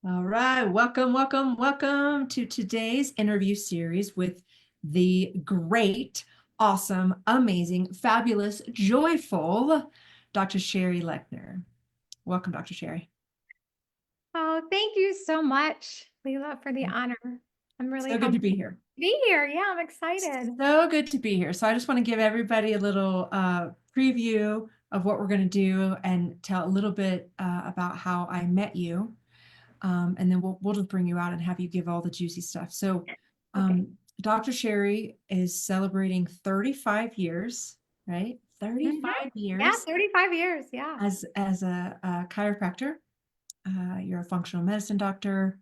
All right, welcome to today's interview series with the great, awesome, amazing, fabulous, joyful Dr. Cherie Lechner. Welcome, Dr. Cherie. Oh, thank you so much, Leila, for the honor. I'm really So good to humbled be to here. be here. Yeah, I'm excited. So good to be here. So I just want to give everybody a little preview of what we're going to do and tell a little bit about how I met you. And then we'll just bring you out and have you give all the juicy stuff. So, Okay. Dr. Cherie is celebrating 35 years, right? Mhm. 35 Yeah, years 35 years. Yeah. as a chiropractor. You're a functional medicine doctor.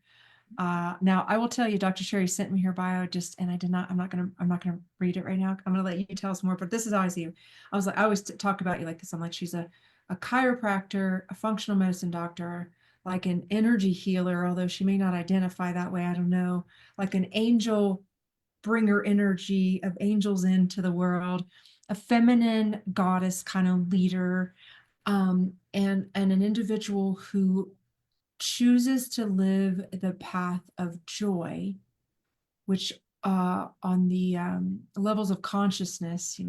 Now I will tell you, Dr. Cherie sent me her bio just, and I'm not gonna read it right now. I'm gonna let you tell us more, but this is how I see you. I always talk about you like this. I'm like, she's a chiropractor, a functional medicine doctor, like an energy healer, although she may not identify that way. I don't know, like an angel bringer energy of angels into the world, a feminine goddess kind of leader, and an individual who chooses to live the path of joy, which on the levels of consciousness,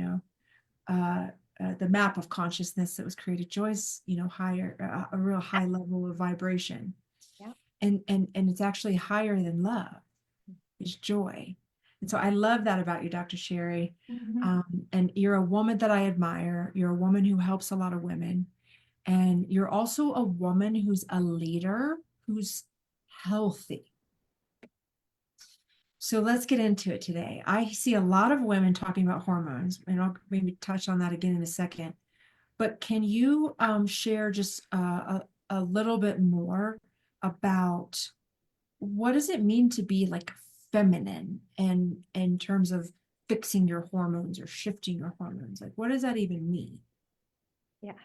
the map of consciousness that was created, joy's, higher, a real high level of vibration. Yeah. And it's actually higher than love, is joy. And so I love that about you, Dr. Cherie. Mhm. And you're a woman that I admire. You're a woman who helps a lot of women. And you're also a woman who's a leader, who's healthy. So let's get into it today. I see a lot of women talking about hormones, and I'll maybe touch on that again in a second. But can you share just a little bit more about what does it mean to be like feminine and in terms of fixing your hormones or shifting your hormones? Like, what does that even mean? Yes.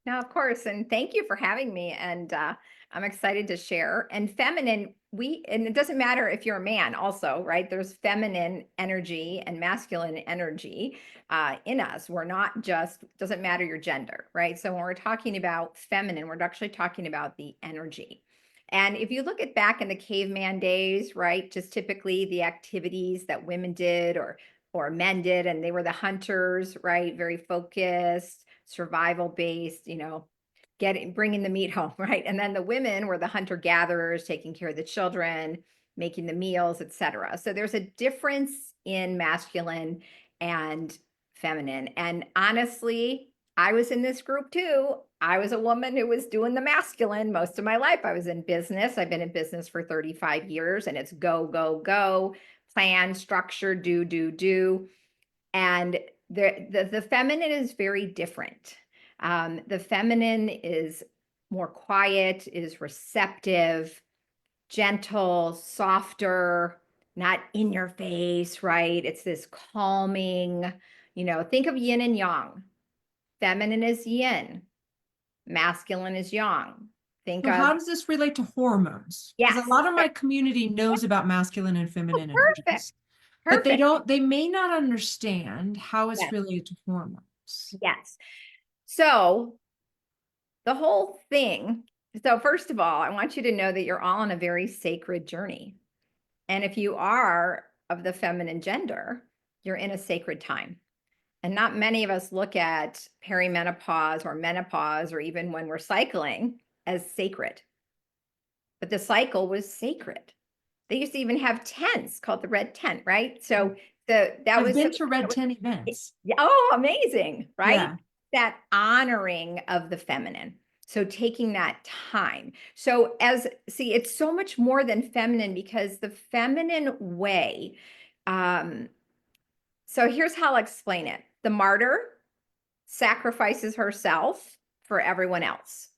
Now, of course, and thank you for having me. And I'm excited to share. And feminine, and it doesn't matter if you're a man, also, right? There's feminine energy and masculine energy in us. We're not just, doesn't matter your gender, right? So when we're talking about feminine, we're actually talking about the energy. And if you look at back in the caveman days, right, just typically the activities that women did or men did, and they were the hunters, right? Very focused, survival based, bringing the meat home, right? And then the women were the hunter gatherers, taking care of the children, making the meals, etc. So there's a difference in masculine and feminine. And honestly, I was in this group too. I was a woman who was doing the masculine most of my life. I was in business. I've been in business for 35 years, and it's go, go, go, plan, structure, do. And the feminine is very different. The feminine is more quiet, is receptive, gentle, softer, not in your face, right? It's this calming, think of yin and yang. Feminine is yin, masculine is yang. Think So of, how does this relate to hormones? Because a yes, lot of my community knows about masculine and feminine perfect, energies, but perfect. they may not understand how it's Yes, related to hormones. yes. So the whole thing. So, first of all, I want you to know that you're all on a very sacred journey. And if you are of the feminine gender, you're in a sacred time. And not many of us look at perimenopause or menopause or even when we're cycling as sacred. But the cycle was sacred. They used to even have tents called the red tent, right? So that I've was so been to Red 10 events. yeah, oh, amazing, right? Yeah. That honoring of the feminine. So taking that time. So see, it's so much more than feminine because the feminine way. Um, so here's how I'll explain it. The martyr sacrifices herself for everyone else.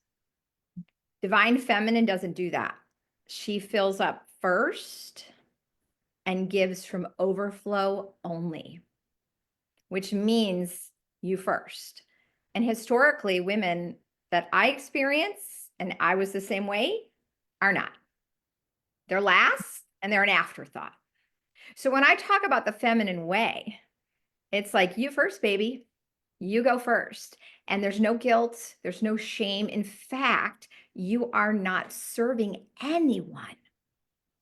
Divine feminine doesn't do that. She fills up first and gives from overflow only, which means you first. And historically, women that I experience, and I was the same way, are not. They're last and they're an afterthought. So when I talk about the feminine way, it's like you first, baby. You go first. And there's no guilt, there's no shame. In fact, you are not serving anyone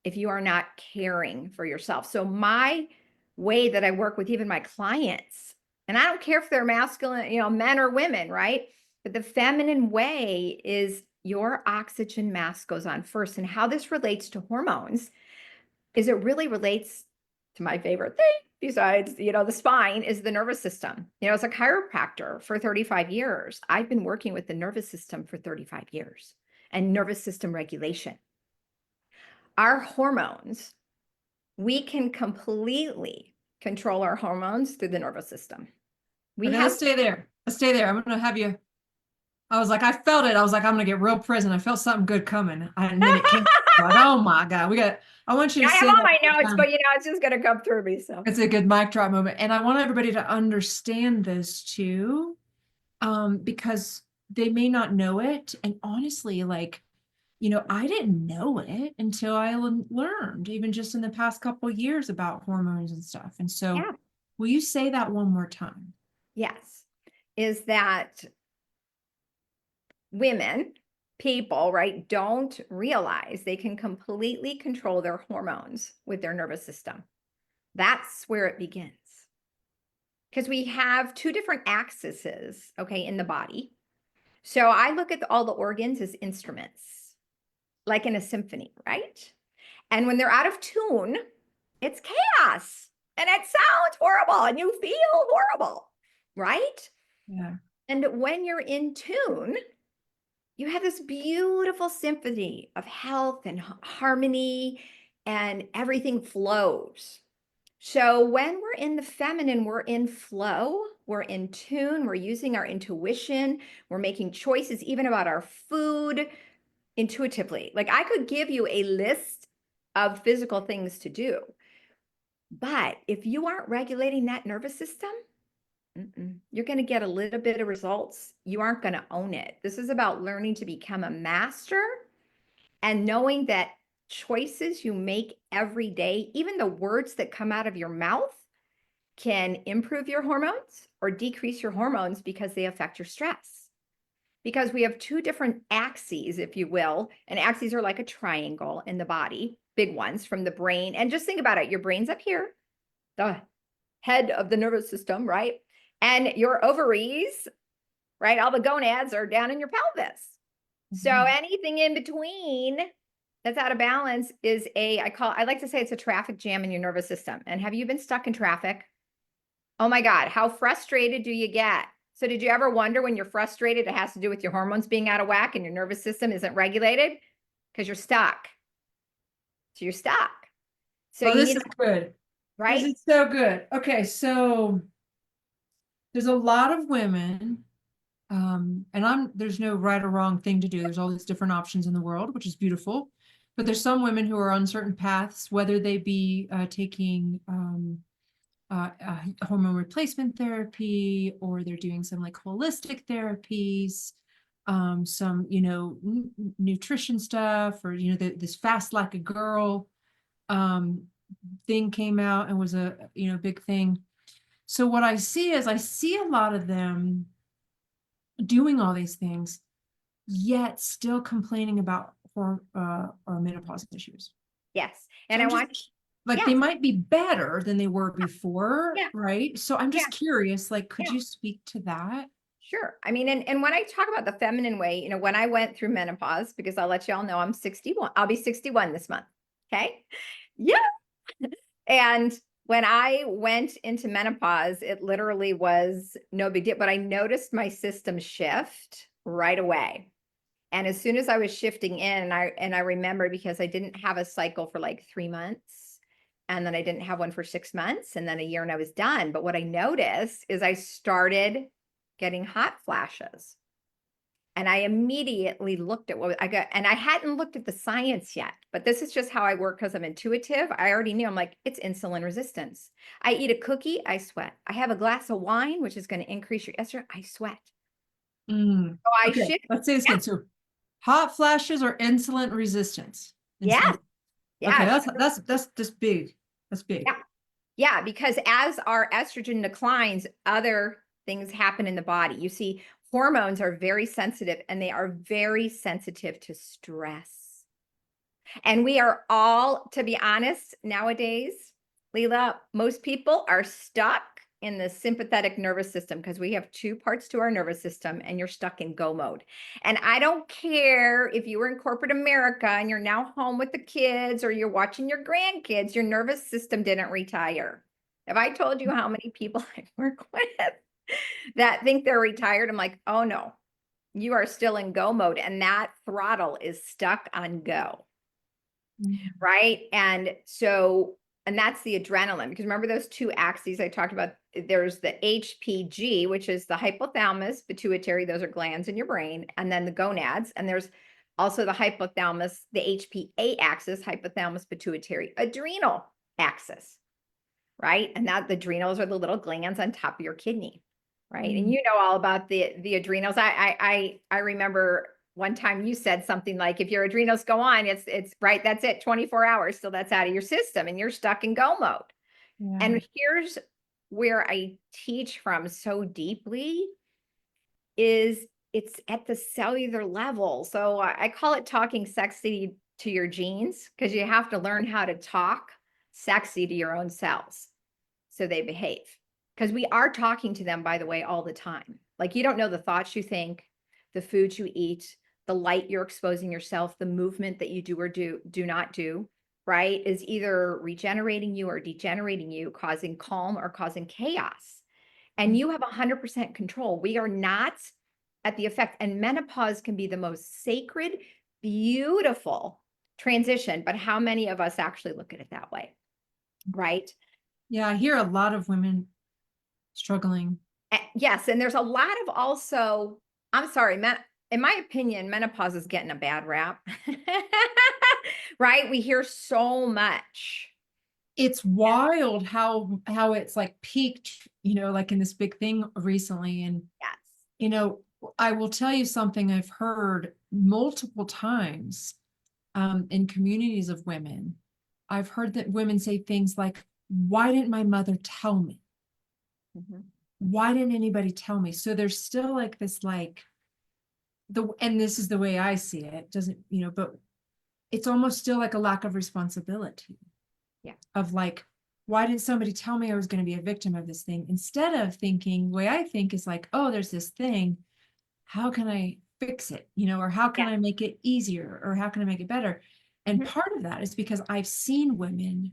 if you are not caring for yourself. So my way that I work with even my clients, and I don't care if they're masculine, men or women, right? But the feminine way is your oxygen mask goes on first. And how this relates to hormones is it really relates to my favorite thing besides, the spine is the nervous system. As a chiropractor for 35 years, I've been working with the nervous system for 35 years and nervous system regulation. Our hormones, we can completely control our hormones through the nervous system. We Okay, have, let's stay there. Let's stay there. I'm gonna have you. I was like, I felt it. I was like, I'm gonna get real present. I felt something good coming, and then it came. Like, oh my God, we got. I want you to I have say all that my one more notes, time. but it's just going to come through me. So It's a good mic drop moment, and I want everybody to understand this too, because they may not know it. And honestly, like, I didn't know it until I learned, even just in the past couple of years, about hormones and stuff. And so, yeah, will you say that one more time? yes, is that women, people, right, don't realize they can completely control their hormones with their nervous system. That's where it begins. Because we have two different axes, okay, in the body. So I look at all the organs as instruments, like in a symphony, right? And when they're out of tune, it's chaos and it sounds horrible and you feel horrible, right? Yeah. And when you're in tune, you have this beautiful symphony of health and harmony, and everything flows. So when we're in the feminine, we're in flow, we're in tune, we're using our intuition, we're making choices even about our food intuitively. Like I could give you a list of physical things to do, but if you aren't regulating that nervous system, you're going to get a little bit of results. You aren't going to own it. This is about learning to become a master and knowing that choices you make every day, even the words that come out of your mouth, can improve your hormones or decrease your hormones because they affect your stress. Because we have two different axes, if you will, and axes are like a triangle in the body, big ones from the brain. And just think about it. Your brain's up here, the head of the nervous system, right? And your ovaries, right? All the gonads are down in your pelvis. So anything in between that's out of balance is I like to say it's a traffic jam in your nervous system. And have you been stuck in traffic? Oh my God, how frustrated do you get? So did you ever wonder when you're frustrated, it has to do with your hormones being out of whack and your nervous system isn't regulated? Because you're stuck. So you're stuck. So Oh, you this need, is good. This right? is so good. Okay, so there's a lot of women, and there's no right or wrong thing to do. There's all these different options in the world, which is beautiful. But there's some women who are on certain paths, whether they be taking hormone replacement therapy, or they're doing some like holistic therapies, some nutrition stuff, or this fast like a girl thing came out and was a big thing. So what I see is I see a lot of them doing all these things, yet still complaining about or menopause issues. Yes. So And I I'm want, just like, they yes, might be better than they were before, yeah, right? So I'm yeah, just curious, like, could yeah. you speak to that? Sure. I mean, and when I talk about the feminine way, when I went through menopause, because I'll let y'all know I'm 61, I'll be 61 this month. Okay. Yeah. And when I went into menopause, it literally was no big deal, but I noticed my system shift right away. And as soon as I was shifting in, and I remember because I didn't have a cycle for like 3 months, and then I didn't have one for 6 months, and then a year, and I was done. But what I noticed is I started getting hot flashes. And I immediately looked at what I got, and I hadn't looked at the science yet, but this is just how I work because I'm intuitive. I already knew. I'm like, it's insulin resistance. I eat a cookie, I sweat. I have a glass of wine, which is going to increase your estrogen, I sweat. So I Okay, shift. let's say this Yeah. again. So hot flashes or insulin resistance? Yes. Okay, Yes. that's just big. That's big. Yeah. Yeah. Because as our estrogen declines, other things happen in the body. You see, hormones are very sensitive, and they are very sensitive to stress. And we are all, to be honest, nowadays, Leela, most people are stuck in the sympathetic nervous system because we have two parts to our nervous system, and you're stuck in go mode. And I don't care if you were in corporate America and you're now home with the kids or you're watching your grandkids, your nervous system didn't retire. Have I told you how many people I work with that think they're retired? I'm like, oh no, you are still in go mode, and that throttle is stuck on go. Mhm. Right. And so, and that's the adrenaline, because remember those two axes I talked about? There's the HPG, which is the hypothalamus, pituitary, those are glands in your brain, and then the gonads. And there's also the hypothalamus, the HPA axis, hypothalamus, pituitary, adrenal axis, right? And that the adrenals are the little glands on top of your kidney, right? And Mm. you know all about the adrenals. I remember one time you said something like, if your adrenals go on, it's right, that's it, 24 hours, so that's out of your system and you're stuck in go mode. Yeah. And here's where I teach from so deeply is it's at the cellular level. So I call it talking sexy to your genes, because you have to learn how to talk sexy to your own cells so they behave. Because we are talking to them, by the way, all the time. Like, you don't know the thoughts you think, the foods you eat, the light you're exposing yourself, the movement that you do or do not do, right, is either regenerating you or degenerating you, causing calm or causing chaos. And you have 100% control. We are not at the effect. And menopause can be the most sacred, beautiful transition. But how many of us actually look at it that way? Right. Yeah, I hear a lot of women struggling. Yes. And there's a lot of also, I'm sorry, in my opinion, menopause is getting a bad rap. Right. We hear so much. It's wild how it's like peaked, like in this big thing recently. And, Yes. I will tell you something I've heard multiple times in communities of women. I've heard that women say things like, why didn't my mother tell me? Mhm. Why didn't anybody tell me? So there's still like this, like and this is the way I see it, doesn't, but it's almost still like a lack of responsibility. Yeah. Of like, why didn't somebody tell me I was going to be a victim of this thing? Instead of thinking, the way I think is like, oh, there's this thing. How can I fix it? Or how can Yeah. I make it easier? Or how can I make it better? And Mhm. part of that is because I've seen women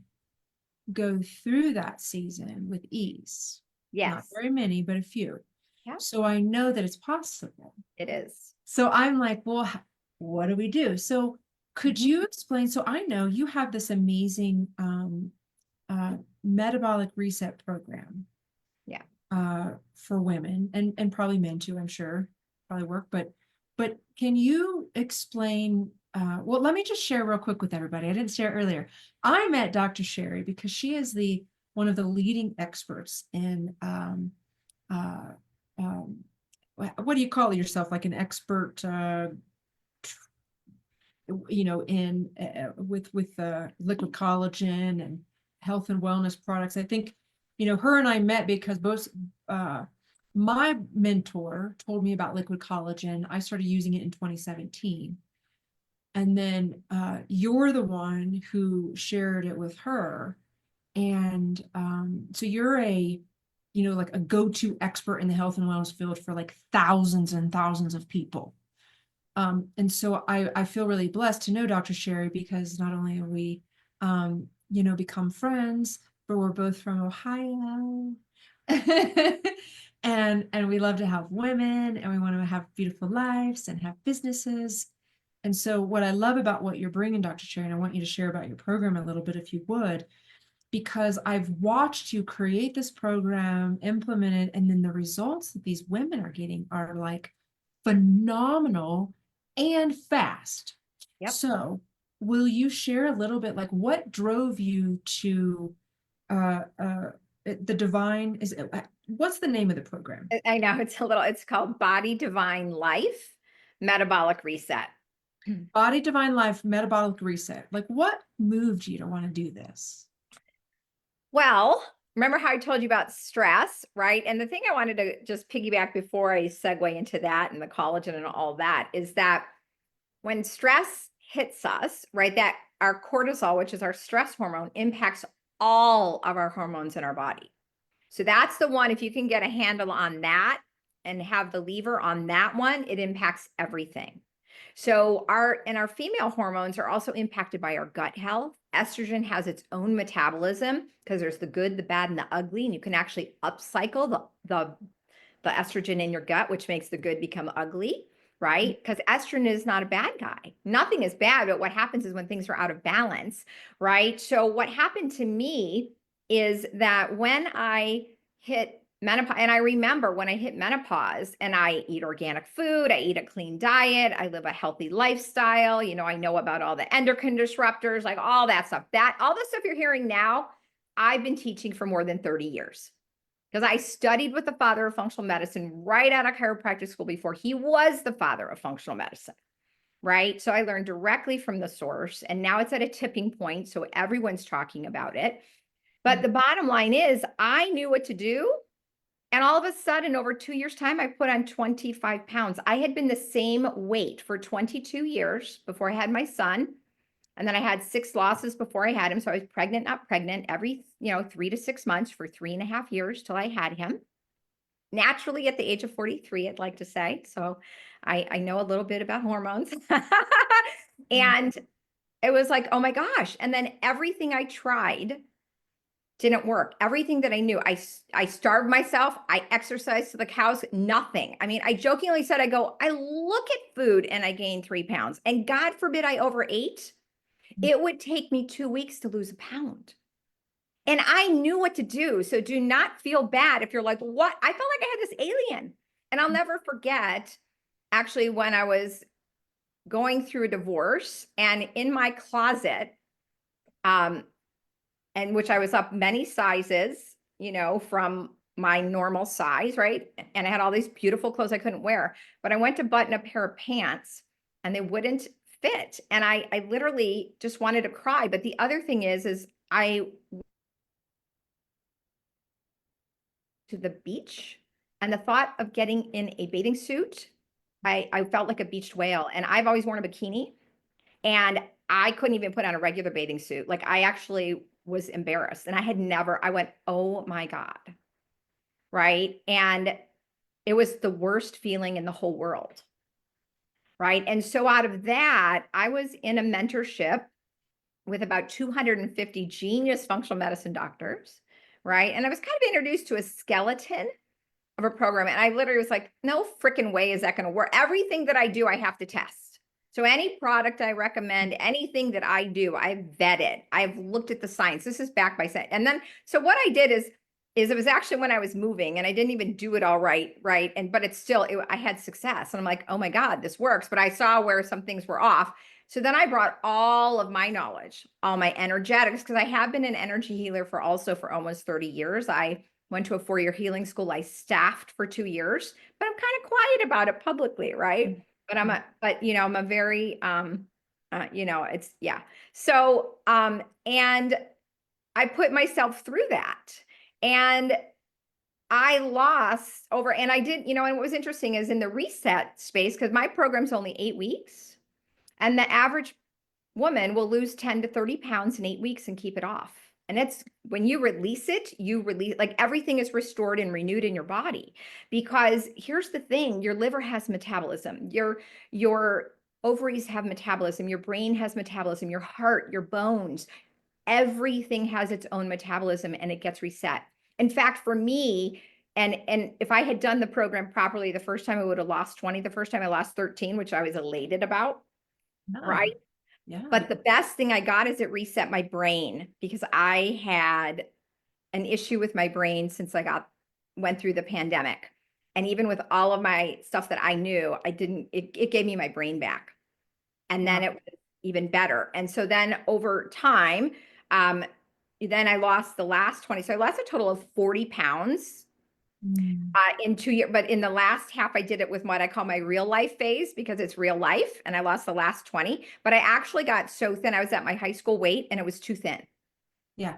go through that season with ease. Not Yes. very many, but a few. Yeah, So I know that it's possible. it is. So I'm like, well, what do we do? So could Mhm. you explain? So I know you have this amazing uh, metabolic reset program Yeah. for women and probably men too, I'm sure, probably work. But can you explain? Well, let me just share real quick with everybody. I didn't share earlier. I met Dr. Cherie because she is the one of the leading experts in uh, um, what do you call yourself? Like an expert, in with liquid collagen and health and wellness products. I think, her and I met because both my mentor told me about liquid collagen. I started using it in 2017. And then you're the one who shared it with her. And so you're like a go-to expert in the health and wellness field for like thousands and thousands of people. And so I feel really blessed to know Dr. Cherie because not only are we, become friends, but we're both from Ohio. And we love to help women and we want to have beautiful lives and have businesses. And so what I love about what you're bringing, Dr. Cherie, and I want you to share about your program a little bit, if you would, because I've watched you create this program, implement it, and then the results that these women are getting are like phenomenal and fast. Yep. So, will you share a little bit like what drove you to the divine is what's the name of the program? I know it's called Body Divine Life Metabolic Reset. Body Divine Life Metabolic Reset. Like what moved you to want to do this? Well, remember how I told you about stress, right? And the thing I wanted to just piggyback before I segue into that and the collagen and all that is that when stress hits us, right, that our cortisol, which is our stress hormone, impacts all of our hormones in our body. So that's the one, if you can get a handle on that and have the lever on that one, it impacts everything. So our female hormones are also impacted by our gut health. Estrogen has its own metabolism because there's the good, the bad, and the ugly, and you can actually upcycle the estrogen in your gut, which makes the good become ugly, right? Because estrogen is not a bad guy. Nothing is bad, but what happens is when things are out of balance, right? So what happened to me is that when I hit menopause, and I remember when I hit menopause and I eat organic food, I eat a clean diet, I live a healthy lifestyle, I know about all the endocrine disruptors, like all that stuff. All the stuff you're hearing now, I've been teaching for more than 30 years because I studied with the father of functional medicine right out of chiropractic school before he was the father of functional medicine, right? So I learned directly from the source, and now it's at a tipping point. So everyone's talking about it. But the bottom line is, I knew what to do. And all of a sudden, over 2 years' time, I put on 25 pounds. I had been the same weight for 22 years before I had my son. And then I had 6 losses before I had him. So I was pregnant, not pregnant, every 3 to 6 months for 3.5 years till I had him. Naturally, at the age of 43, I'd like to say. So I know a little bit about hormones. And it was like, oh my gosh. And then everything I tried didn't work. Everything that I knew, I starved myself. I exercised to the cows, nothing. I mean, I jokingly said, I look at food and I gained 3 pounds. And God forbid I overate. It would take me 2 weeks to lose a pound. And I knew what to do. So do not feel bad if you're like, what? I felt like I had this alien. And I'll never forget, actually, when I was going through a divorce and in my closet, and which I was up many sizes, from my normal size, right? And I had all these beautiful clothes I couldn't wear, but I went to button a pair of pants and they wouldn't fit. And I literally just wanted to cry. But the other thing is I to the beach and the thought of getting in a bathing suit, I felt like a beached whale. And I've always worn a bikini and I couldn't even put on a regular bathing suit. Like I actually was embarrassed and I went, oh my God. Right. And it was the worst feeling in the whole world. Right. And so out of that, I was in a mentorship with about 250 genius functional medicine doctors. Right. And I was kind of introduced to a skeleton of a program. And I literally was like, no freaking way is that going to work. Everything that I do, I have to test. So any product I recommend, anything that I do, I've vetted. I've looked at the science. This is backed by science. And then, so what I did is it was actually when I was moving and I didn't even do it all right. Right. But it's still, I had success and I'm like, oh my God, this works. But I saw where some things were off. So then I brought all of my knowledge, all my energetics, because I have been an energy healer for almost 30 years. I went to a 4-year healing school. I staffed for 2 years, but I'm kind of quiet about it publicly, right? But I'm a very, it's, yeah. So, and I put myself through that and I lost over, and I did, and what was interesting is in the reset space, because my program's only 8 weeks and the average woman will lose 10 to 30 pounds in 8 weeks and keep it off. And it's when you release it, like everything is restored and renewed in your body. Because here's the thing, your liver has metabolism, your ovaries have metabolism, your brain has metabolism, your heart, your bones, everything has its own metabolism and it gets reset. In fact, for me, and if I had done the program properly, the first time I would have lost 20, the first time I lost 13, which I was elated about, right? Yeah. But the best thing I got is it reset my brain because I had an issue with my brain since went through the pandemic. And even with all of my stuff that I knew, it gave me my brain back. And then it was even better. And so then over time, then I lost the last 20. So I lost a total of 40 pounds in 2 years. But in the last half, I did it with what I call my real life phase because it's real life. And I lost the last 20. But I actually got so thin. I was at my high school weight and it was too thin. Yeah.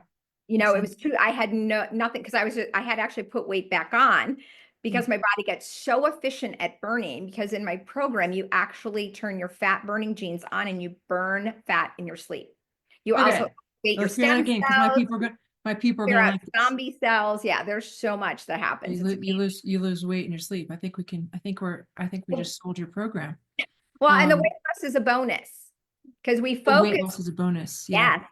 You Makes know, it sense. was too, I had nothing, because I had actually put weight back on because my body gets so efficient at burning, because in my program, you actually turn your fat burning genes on and you burn fat in your sleep. You also Okay, activate your let's hear that stem again because my cells, people are going my people are clear gonna out like this. zombie cells. Yeah, there's so much that So happens. you, It's you lose weight in your sleep. I think we amazing. just sold your program. Well, and the weight Um, loss is a bonus because we the weight focus, loss is a bonus. Yeah. yes,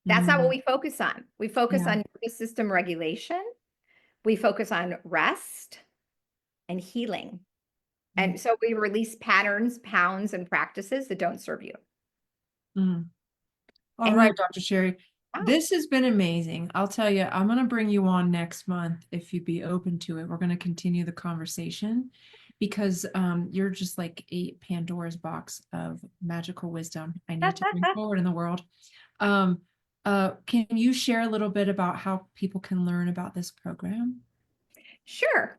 that's not what Mm, we focus on. We focus yeah. on nervous system regulation. We focus on rest and healing. Mm, And so we release patterns, pounds, and practices that don't serve you. mm. All And you, right, Dr. Cherie. wow, This has been amazing. I'll tell you, I'm going to bring you on next month if you'd be open to it. We're going to continue the conversation because you're just like a Pandora's box of magical wisdom I need to bring forward in the world. Um, can you share a little bit about how people can learn about this program? sure.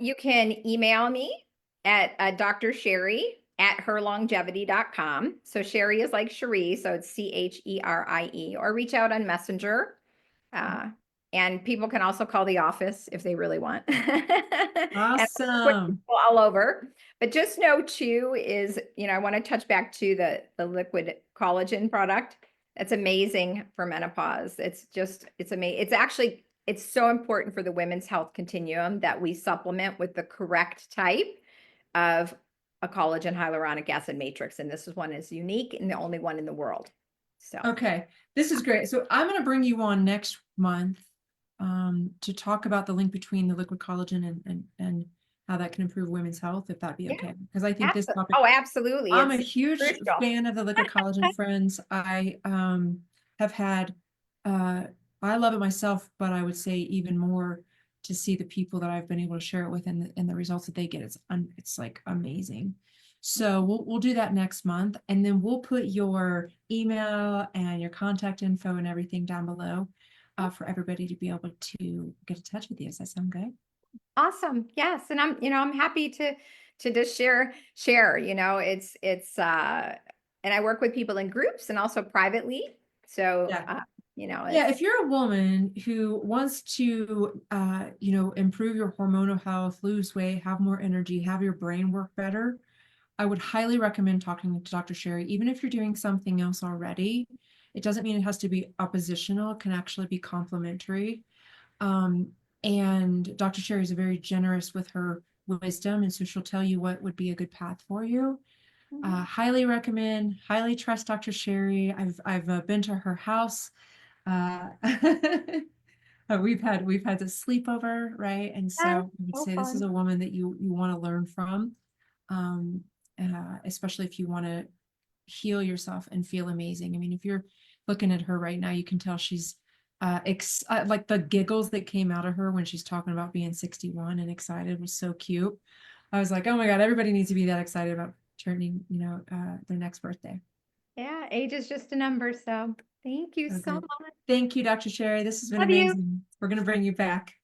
You can email me at drcherie at herlongevity.com. So Cherie is like Cherie, so it's Cherie, or reach out on Messenger. Uh, and people can also call the office if they really want. And I work with Awesome. people all over. But just know too is, I want to touch back to the liquid collagen product. That's amazing for menopause. It's amazing. It's so important for the women's health continuum that we supplement with the correct type of a collagen hyaluronic acid matrix. And this one is unique and the only one in the world. So Okay, this is great. So I'm going to bring you on next month to talk about the link between the liquid collagen and how that can improve women's health, if that'd be yeah, okay. Because I think this absolutely. topic, Oh, absolutely. I'm a It's huge crucial. fan of the liquid collagen, friends. Have had uh I love it myself, but I would say even more to see the people that I've been able to share it with and the results that they get. It's like amazing. So we'll do that next month, and then we'll put your email and your contact info and everything down below for everybody to be able to get in touch with you. Does that sound good? Awesome. Yes. And I'm happy to just share, and I work with people in groups and also privately. So, Yeah. Yeah, it's if you're a woman who wants to, improve your hormonal health, lose weight, have more energy, have your brain work better, I would highly recommend talking to Dr. Cherie, even if you're doing something else already. It doesn't mean it has to be oppositional, it can actually be complementary. Um, and Dr. Cherie is very generous with her wisdom, and so she'll tell you what would be a good path for you. Highly recommend, highly trust Dr. Cherie. I've been to her house. Uh, we've had to sleepover, right? And so that's I would so say this is fun. a woman that you want to learn from, um, especially if you want to heal yourself and feel amazing. I mean, if you're looking at her right now, you can tell she's like the giggles that came out of her when she's talking about being 61 and excited was so cute. I was like, oh my God, everybody needs to be that excited about turning, their next birthday. Yeah. Age is just a number. So thank you So so good. much. Thank you, Dr. Cherie. This has been Love you. amazing. We're going to bring you back.